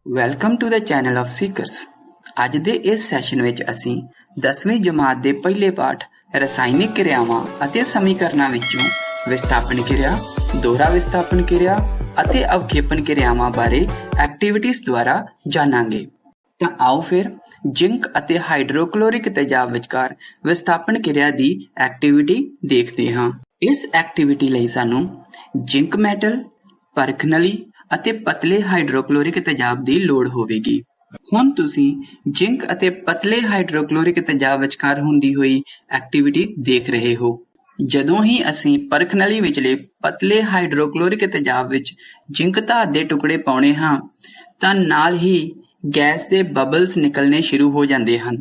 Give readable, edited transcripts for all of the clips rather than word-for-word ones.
Welcome to the channel of seekers. ਅੱਜ ਦੇ ਇਸ ਸੈਸ਼ਨ ਵਿੱਚ ਅਸੀਂ 10ਵੀਂ ਜਮਾਤ ਦੇ ਪਹਿਲੇ ਪਾਠ ਰਸਾਇਣਿਕ ਕਿਰਿਆਵਾਂ ਅਤੇ ਸਮੀਕਰਨਾਂ ਵਿੱਚੋਂ ਵਿਸਥਾਪਨ ਕਿਰਿਆ, ਦੋਹਰਾ ਵਿਸਥਾਪਨ ਕਿਰਿਆ ਅਤੇ ਅਵਖੇਪਨ ਕਿਰਿਆਵਾਂ ਬਾਰੇ ਐਕਟੀਵਿਟੀਜ਼ ਦੁਆਰਾ ਜਾਣਾਂਗੇ। ਤਾਂ ਆਓ ਫਿਰ ਜ਼ਿੰਕ ਅਤੇ ਹਾਈਡਰੋਕਲੋਰਿਕ ਤੇਜ਼ਾਬ ਵਿਚਕਾਰ ਵਿਸਥਾਪਨ ਕਿਰਿਆ ਦੀ ਐਕਟੀਵਿਟੀ ਦੇਖਦੇ ਹਾਂ। ਇਸ ਐਕਟੀਵਿਟੀ ਲਈ ਸਾਨੂੰ ਜ਼ਿੰਕ ਮੈਟਲ, ਪਰਖ ਨਲੀ ਅਤੇ ਪਤਲੇ ਹਾਈਡਰੋਕਲੋਰਿਕ ਤੇਜ਼ਾਬ ਦੀ ਲੋੜ ਹੋਵੇਗੀ। ਹੁਣ ਤੁਸੀਂ ਜ਼ਿੰਕ ਅਤੇ ਪਤਲੇ ਹਾਈਡਰੋਕਲੋਰਿਕ ਤੇਜ਼ਾਬ ਵਿਚਕਾਰ ਹੁੰਦੀ ਹੋਈ ਐਕਟੀਵਿਟੀ ਦੇਖ ਰਹੇ ਹੋ। ਜਦੋਂ ਹੀ ਅਸੀਂ ਪਰਖ ਨਲੀ ਵਿਚਲੇ ਪਤਲੇ ਹਾਈਡਰੋਕਲੋਰਿਕ ਤੇਜ਼ਾਬ ਵਿੱਚ ਜ਼ਿੰਕ ਧਾਤ ਦੇ ਟੁਕੜੇ ਪਾਉਣੇ ਹਾਂ ਤਾਂ ਨਾਲ ਹੀ ਗੈਸ ਦੇ ਬਬਲਸ ਨਿਕਲਣੇ ਸ਼ੁਰੂ ਹੋ ਜਾਂਦੇ ਹਨ।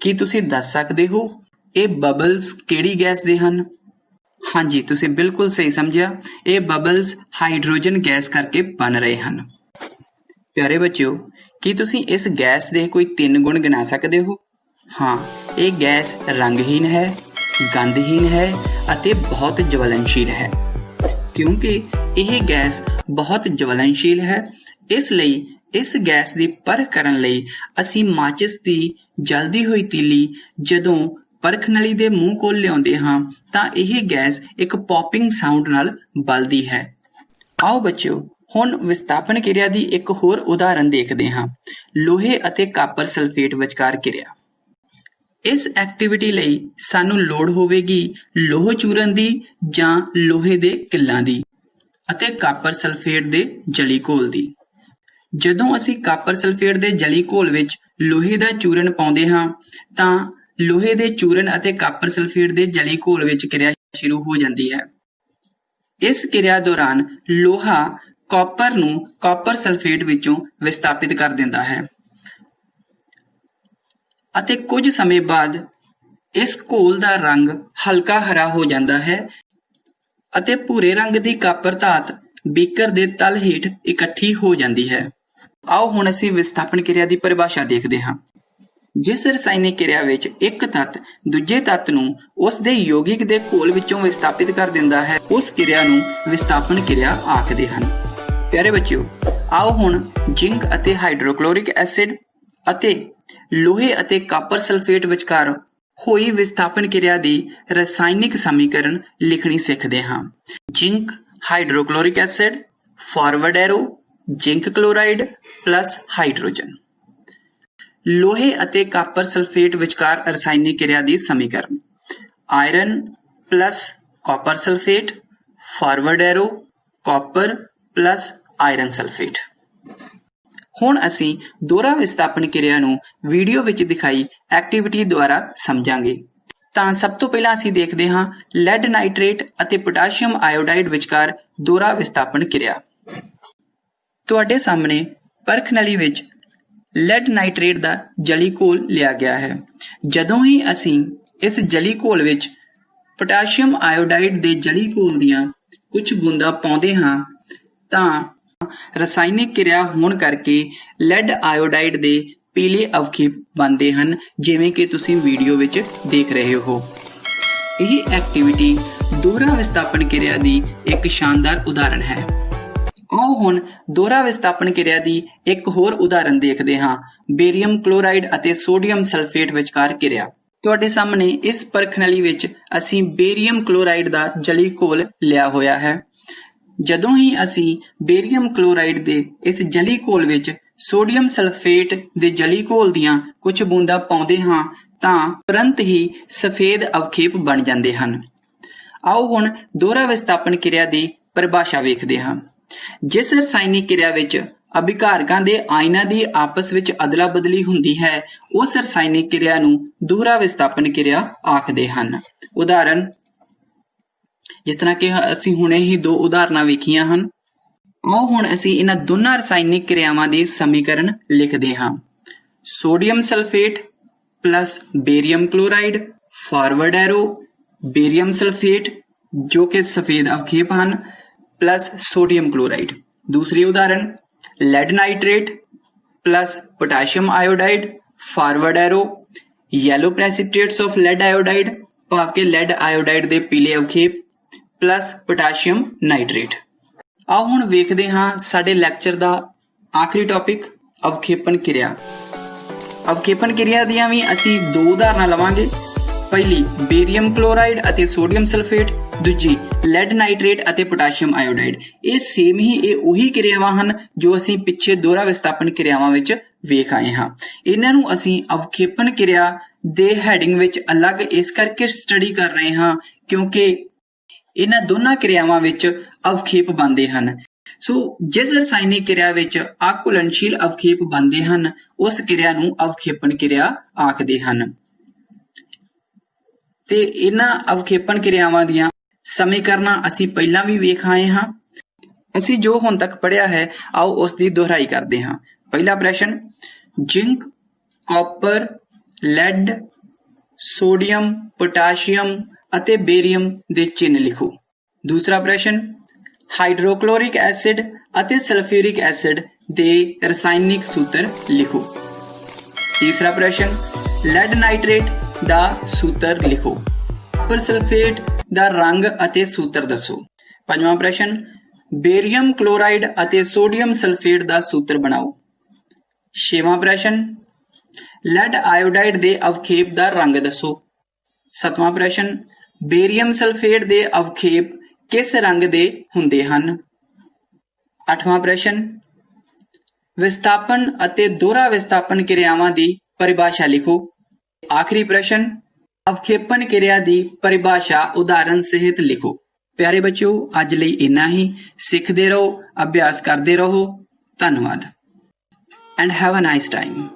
ਕੀ ਤੁਸੀਂ ਦੱਸ ਸਕਦੇ ਹੋ ਇਹ ਬਬਲਸ ਕਿਹੜੀ ਗੈਸ ਦੇ ਹਨ? ਹਾਂਜੀ, ਤੁਸੀਂ ਬਿਲਕੁਲ ਸਹੀ ਸਮਝਿਆ। ਇਹ ਬਬਲਸ ਹਾਈਡਰੋਜਨ ਗੈਸ ਕਰਕੇ ਬਣ ਰਹੇ ਹਨ। ਪਿਆਰੇ ਬੱਚਿਓ, ਕੀ ਤੁਸੀਂ ਇਸ ਗੈਸ ਦੇ ਕੋਈ 3 ਗੁਣ ਗਿਣਾ ਸਕਦੇ ਹੋ? ਹਾਂ, ਇਹ ਗੈਸ ਰੰਗਹੀਨ ਹੈ, ਗੰਧਹੀਨ ਹੈ ਅਤੇ ਬਹੁਤ ਜਵਲਨਸ਼ੀਲ ਹੈ। ਕਿਉਂਕਿ ਇਹ ਗੈਸ ਬਹੁਤ ਜਵਲਨਸ਼ੀਲ ਹੈ, ਇਸ ਲਈ ਇਸ ਗੈਸ ਦੀ ਪਰਖ ਕਰਨ ਲਈ ਅਸੀਂ ਮਾਚਿਸ ਦੀ ਜਲਦੀ ਹੋਈ ਤੀਲੀ ਜਦੋਂ ਪਰਖ ਨਲੀ ਦੇ ਮੂੰਹ ਕੋਲ ਲਿਆਉਂਦੇ ਹਾਂ ਤਾਂ ਇਹ ਗੈਸ ਇੱਕ ਪੌਪਿੰਗ ਸਾਊਂਡ ਨਾਲ ਬਲਦੀ ਹੈ। ਆਓ ਬੱਚਿਓ, ਹੁਣ ਵਿਸਥਾਪਨ ਕਿਰਿਆ ਦੀ ਇੱਕ ਹੋਰ ਉਦਾਹਰਨ ਦੇਖਦੇ ਹਾਂ, ਲੋਹੇ ਅਤੇ ਕਾਪਰ ਸਲਫੇਟ ਵਿਚਕਾਰ ਕਿਰਿਆ। ਇਸ ਐਕਟੀਵਿਟੀ ਲਈ ਸਾਨੂੰ ਲੋੜ ਹੋਵੇਗੀ ਲੋਹ ਚੂਰਨ ਦੀ ਜਾਂ ਲੋਹੇ ਦੇ ਕਿੱਲਾਂ ਦੀ ਅਤੇ ਕਾਪਰ ਸਲਫੇਟ ਦੇ ਜਲੀ ਘੋਲ ਦੀ। ਜਦੋਂ ਅਸੀਂ ਕਾਪਰ ਸਲਫੇਟ ਦੇ ਜਲੀ ਘੋਲ ਵਿੱਚ ਲੋਹੇ ਦਾ ਚੂਰਨ ਪਾਉਂਦੇ ਹਾਂ ਤਾਂ ਲੋਹੇ ਦੇ ਚੂਰਨ ਅਤੇ ਕਾਪਰ ਸਲਫੇਟ ਦੇ ਜਲੀ ਘੋਲ ਵਿੱਚ ਕਿਰਿਆ ਸ਼ੁਰੂ ਹੋ ਜਾਂਦੀ ਹੈ। ਇਸ ਕਿਰਿਆ ਦੌਰਾਨ ਲੋਹਾ ਕਾਪਰ ਨੂੰ ਕਾਪਰ ਸਲਫੇਟ ਵਿੱਚੋਂ ਵਿਸਥਾਪਿਤ ਕਰ ਦਿੰਦਾ ਹੈ ਅਤੇ ਕੁਝ ਸਮੇਂ ਬਾਅਦ ਇਸ ਘੋਲ ਦਾ ਰੰਗ ਹਲਕਾ ਹਰਾ ਹੋ ਜਾਂਦਾ ਹੈ ਅਤੇ ਭੂਰੇ ਰੰਗ ਦੀ ਕਾਪਰ ਧਾਤ ਬੀਕਰ ਦੇ ਤਲ ਹੇਠ ਇਕੱਠੀ ਹੋ ਜਾਂਦੀ ਹੈ। ਆਓ ਹੁਣ ਅਸੀਂ ਵਿਸਥਾਪਨ ਕਿਰਿਆ ਦੀ ਪਰਿਭਾਸ਼ਾ ਦੇਖਦੇ ਹਾਂ। ਜਿਸ ਰਸਾਇਣਿਕ ਕਿਰਿਆ ਵਿੱਚ ਇੱਕ ਤੱਤ ਦੂਜੇ ਤੱਤ ਨੂੰ ਉਸ ਦੇ ਯੌਗਿਕ ਦੇ ਘੋਲ ਵਿੱਚੋਂ ਵਿਸਥਾਪਿਤ ਕਰ ਦਿੰਦਾ ਹੈ, ਉਸ ਕਿਰਿਆ ਨੂੰ ਵਿਸਥਾਪਨ ਕਿਰਿਆ ਆਖਦੇ ਹਨ। ਪਿਆਰੇ ਬੱਚਿਓ, ਆਓ ਹੁਣ ਜ਼ਿੰਕ ਅਤੇ ਹਾਈਡਰੋਕਲੋਰਿਕ ਐਸਿਡ ਅਤੇ ਲੋਹੇ ਅਤੇ ਕਾਪਰ ਸਲਫੇਟ ਵਿਚਕਾਰ ਹੋਈ ਵਿਸਥਾਪਨ ਕਿਰਿਆ ਦੀ ਰਸਾਇਣਿਕ ਸਮੀਕਰਨ ਲਿਖਣੀ ਸਿੱਖਦੇ ਹਾਂ। Zinc hydrochloric acid forward arrow zinc chloride plus hydrogen. ਲੋਹੇ ਅਤੇ ਕਾਪਰ ਸਲਫੇਟ ਵਿਚਕਾਰ ਰਸਾਇਣਿਕ ਕਿਰਿਆ ਦੀ ਸਮੀਕਰਨ iron plus copper sulphate forward arrow copper plus iron sulphate. ਹੁਣ ਅਸੀਂ ਦੋਹਰਾ ਵਿਸਥਾਪਨ ਕਿਰਿਆ ਨੂੰ ਵੀਡੀਓ ਵਿੱਚ ਦਿਖਾਈ ਐਕਟੀਵਿਟੀ ਦੁਆਰਾ ਸਮਝਾਂਗੇ। ਤਾਂ ਸਭ ਤੋਂ ਪਹਿਲਾਂ ਅਸੀਂ ਦੇਖਦੇ ਹਾਂ ਲੈਡ ਨਾਈਟ੍ਰੇਟ ਅਤੇ ਪੋਟਾਸ਼ੀਅਮ ਆਇਓਡਾਈਡ ਵਿਚਕਾਰ ਦੋਹਰਾ ਵਿਸਥਾਪਨ ਕਿਰਿਆ। ਤੁਹਾਡੇ ਸਾਹਮਣੇ ਪਰਖ ਨਲੀ ਵਿੱਚ ਲੈਡ ਨਾਈਟ੍ਰੇਟ ਦਾ ਜਲੀ ਘੋਲ ਲਿਆ ਗਿਆ ਹੈ। ਜਦੋਂ ਹੀ ਅਸੀਂ ਇਸ ਜਲੀ ਘੋਲ ਵਿੱਚ ਪੋਟਾਸ਼ੀਅਮ ਆਇਓਡਾਈਡ ਦੇ ਜਲੀ ਘੋਲ ਦੀਆਂ ਕੁਝ ਬੂੰਦਾਂ ਪਾਉਂਦੇ ਹਾਂ ਤਾਂ ਰਸਾਇਣਿਕ ਕਿਰਿਆ ਹੋਣ ਕਰਕੇ ਲੈਡ ਆਇਓਡਾਈਡ ਦੇ ਪੀਲੇ ਅਵਖੇਪ ਬਣਦੇ ਹਨ, ਜਿਵੇਂ ਕਿ ਤੁਸੀਂ ਵੀਡੀਓ ਵਿੱਚ ਦੇਖ ਰਹੇ ਹੋ। ਇਹ ਐਕਟੀਵਿਟੀ ਦੋਹਰਾ ਵਿਸਥਾਪਨ ਕਿਰਿਆ ਦੀ ਇੱਕ ਸ਼ਾਨਦਾਰ ਉਦਾਹਰਣ ਹੈ। ਆਓ ਹੁਣ ਦੋਹਰਾ ਵਿਸਥਾਪਨ ਕਿਰਿਆ ਦੀ ਇੱਕ ਹੋਰ ਉਦਾਹਰਨ ਦੇਖਦੇ ਹਾਂ, ਬੇਰੀਅਮ ਕਲੋਰਾਈਡ ਅਤੇ ਸੋਡੀਅਮ ਸਲਫੇਟ ਵਿਚਕਾਰ ਕਿਰਿਆ। ਤੁਹਾਡੇ ਸਾਹਮਣੇ ਇਸ ਪਰਖ ਨਲੀ ਵਿੱਚ ਅਸੀਂ ਬੇਰੀਅਮ ਕਲੋਰਾਈਡ ਦਾ ਜਲੀ ਘੋਲ ਲਿਆ ਹੋਇਆ ਹੈ। ਜਦੋਂ ਹੀ ਅਸੀਂ ਬੇਰੀਅਮ ਕਲੋਰਾਈਡ ਦੇ ਇਸ ਜਲੀ ਘੋਲ ਵਿੱਚ ਸੋਡੀਅਮ ਸਲਫੇਟ ਦੇ ਜਲੀ ਘੋਲ ਦੀਆਂ ਕੁਝ ਬੂੰਦਾਂ ਪਾਉਂਦੇ ਹਾਂ ਤਾਂ ਤੁਰੰਤ ਹੀ ਸਫੇਦ ਅਵਖੇਪ ਬਣ ਜਾਂਦੇ ਹਨ। ਆਓ ਹੁਣ ਦੋਹਰਾ ਵਿਸਥਾਪਨ ਕਿਰਿਆ ਦੀ ਪਰਿਭਾਸ਼ਾ ਵੇਖਦੇ ਹਾਂ। ਜਿਸ ਰਸਾਇਣਿਕ ਕਿਰਿਆ ਵਿੱਚ ਅਭਿਕਾਰਕਾਂ ਦੇ ਆਇਨਾਂ ਦੀ ਆਪਸ ਵਿੱਚ ਅਦਲਾ ਬਦਲੀ ਹੁੰਦੀ ਹੈ, ਉਸ ਰਸਾਇਣਿਕ ਕਿਰਿਆ ਨੂੰ ਦੋਹਰਾ ਵਿਸਥਾਪਨ ਕਿਰਿਆ ਆਖਦੇ ਹਨ। ਉਦਾਹਰਨ, ਜਿਸ ਤਰ੍ਹਾਂ ਕਿ ਅਸੀਂ ਹੁਣੇ ਹੀ 2 ਉਦਾਹਰਨਾਂ ਵੇਖੀਆਂ ਹਨ। ਆਓ ਹੁਣ ਅਸੀਂ ਇਹਨਾਂ ਦੋਨਾਂ ਰਸਾਇਣਿਕ ਕਿਰਿਆਵਾਂ ਦੇ ਸਮੀਕਰਨ ਲਿਖਦੇ ਹਾਂ। Sodium sulphate plus barium chloride forward arrow barium sulphate ਜੋ ਕਿ ਸਫੇਦ ਅਵਖੇਪ ਹਨ प्लस सोडियम क्लोराइड। दूसरी उदाहरण lead nitrate plus potassium iodide forward arrow yellow precipitates of lead iodide ਭਾਵ ਕਿ ਲੈਡ ਆਇਓਡਾਈਡ ਦੇ ਪੀਲੇ ਅਵਖੇਪ ਪਲੱਸ ਪੋਟਾਸ਼ੀਅਮ ਨਾਈਟ੍ਰੇਟ। ਆਓ ਹੁਣ ਵੇਖਦੇ ਹਾਂ ਸਾਡੇ ਲੈਕਚਰ ਦਾ ਆਖਰੀ ਟੌਪਿਕ ਅਵਖੇਪਨ ਕਿਰਿਆ। ਅਵਖੇਪਨ ਕਿਰਿਆ ਦੀਆਂ ਵੀ ਅਸੀਂ ਦੋ ਉਦਾਹਰਨਾਂ ਲਵਾਂਗੇ। ਪਹਿਲੀ ਬੇਰੀਅਮ ਕਲੋਰਾਈਡ ਅਤੇ ਸੋਡੀਅਮ ਸਲਫੇਟ, ਦੂਜੀ ਲੈਡ ਨਾਈਟ੍ਰੇਟ ਅਤੇ ਪੋਟਾਸ਼ੀਅਮ ਆਇਓਡਾਈਡ। ਇਹ ਸੇਮ ਹੀ ਇਹ ਉਹੀ ਕਿਰਿਆਵਾਂ ਹਨ ਜੋ ਅਸੀਂ ਪਿੱਛੇ ਦੋਹਰਾ ਵਿਸਥਾਪਨ ਕਿਰਿਆਵਾਂ ਵਿੱਚ ਵੇਖ ਆਏ ਹਾਂ। ਇਹਨਾਂ ਨੂੰ ਅਸੀਂ ਅਵਖੇਪਨ ਕਿਰਿਆ ਦੇ ਹੈਡਿੰਗ ਵਿੱਚ ਅਲੱਗ ਇਸ ਕਰਕੇ ਸਟੱਡੀ ਕਰ ਰਹੇ ਹਾਂ ਕਿਉਂਕਿ ਇਹਨਾਂ ਦੋਨਾਂ ਕਿਰਿਆਵਾਂ ਵਿੱਚ ਅਵਖੇਪ ਬਣਦੇ ਹਨ। ਸੋ ਜਿਸ ਰਸਾਇਣਿਕ ਕਿਰਿਆ ਵਿੱਚ ਅਘੁਲਨਸ਼ੀਲ ਅਵਖੇਪ ਬਣਦੇ ਹਨ ਉਸ ਕਿਰਿਆ ਨੂੰ ਅਵਖੇਪਨ ਕਿਰਿਆ ਆਖਦੇ ਹਨ। ਤੇ ਇਹਨਾਂ ਅਵਖੇਪਨ ਕਿਰਿਆਵਾਂ ਦੀਆਂ ਸਮੀਕਰਨਾਂ ਅਸੀਂ ਪਹਿਲਾਂ ਵੀ ਵੇਖ ਆਏ ਹਾਂ। ਅਸੀਂ ਜੋ ਹੁਣ ਤੱਕ ਪੜ੍ਹਿਆ ਹੈ ਆਓ ਉਸ ਦੀ ਦੁਹਰਾਈ ਕਰਦੇ ਹਾਂ। ਪਹਿਲਾ ਪ੍ਰਸ਼ਨ, zinc, copper, lead, sodium, potassium ਅਤੇ ਬੇਰੀਅਮ ਦੇ ਚਿੰਨ੍ਹ ਲਿਖੋ। ਦੂਸਰਾ ਪ੍ਰਸ਼ਨ, ਹਾਈਡਰੋਕਲੋਰਿਕ ਐਸਿਡ ਅਤੇ ਸਲਫਿਊਰਿਕ ਐਸਿਡ ਦੇ ਰਸਾਇਣਿਕ ਸੂਤਰ ਲਿਖੋ। ਤੀਸਰਾ ਪ੍ਰਸ਼ਨ, ਲੈਡ ਨਾਈਟ੍ਰੇਟ ਦਾ ਸੂਤਰ ਲਿਖੋ। ਕਾਪਰ ਸਲਫੇਟ ਦਾ ਰੰਗ ਅਤੇ ਸੂਤਰ ਦੱਸੋ। ਪੰਜਵਾਂ ਪ੍ਰਸ਼ਨ, ਬੇਰੀਅਮ ਕਲੋਰਾਈਡ ਅਤੇ ਸੋਡੀਅਮ ਸਲਫੇਟ ਦਾ ਸੂਤਰ ਬਣਾਓ। ਛੇਵਾਂ ਪ੍ਰਸ਼ਨ, ਲੈਡ ਆਇਓਡਾਈਡ ਦੇ ਅਵਖੇਪ ਦਾ ਰੰਗ ਦੱਸੋ। ਸੱਤਵਾਂ ਪ੍ਰਸ਼ਨ, ਬੇਰੀਅਮ ਸਲਫੇਟ ਦੇ ਅਵਖੇਪ ਕਿਸ ਰੰਗ ਦੇ ਹੁੰਦੇ ਹਨ। ਅੱਠਵਾਂ ਪ੍ਰਸ਼ਨ, ਵਿਸਥਾਪਨ ਅਤੇ ਦੋਹਰਾ ਵਿਸਥਾਪਨ ਕਿਰਿਆਵਾਂ ਦੀ ਪਰਿਭਾਸ਼ਾ ਲਿਖੋ। ਆਖਰੀ ਪ੍ਰਸ਼ਨ, ਅਵਖੇਪਨ ਕਿਰਿਆ ਦੀ ਪਰਿਭਾਸ਼ਾ ਉਦਾਹਰਨ ਸਹਿਤ ਲਿਖੋ। ਪਿਆਰੇ ਬੱਚਿਓ, ਅੱਜ ਲਈ ਇੰਨਾ ਹੀ। ਸਿੱਖਦੇ ਰਹੋ, ਅਭਿਆਸ ਕਰਦੇ ਰਹੋ। ਧੰਨਵਾਦ and have a nice time.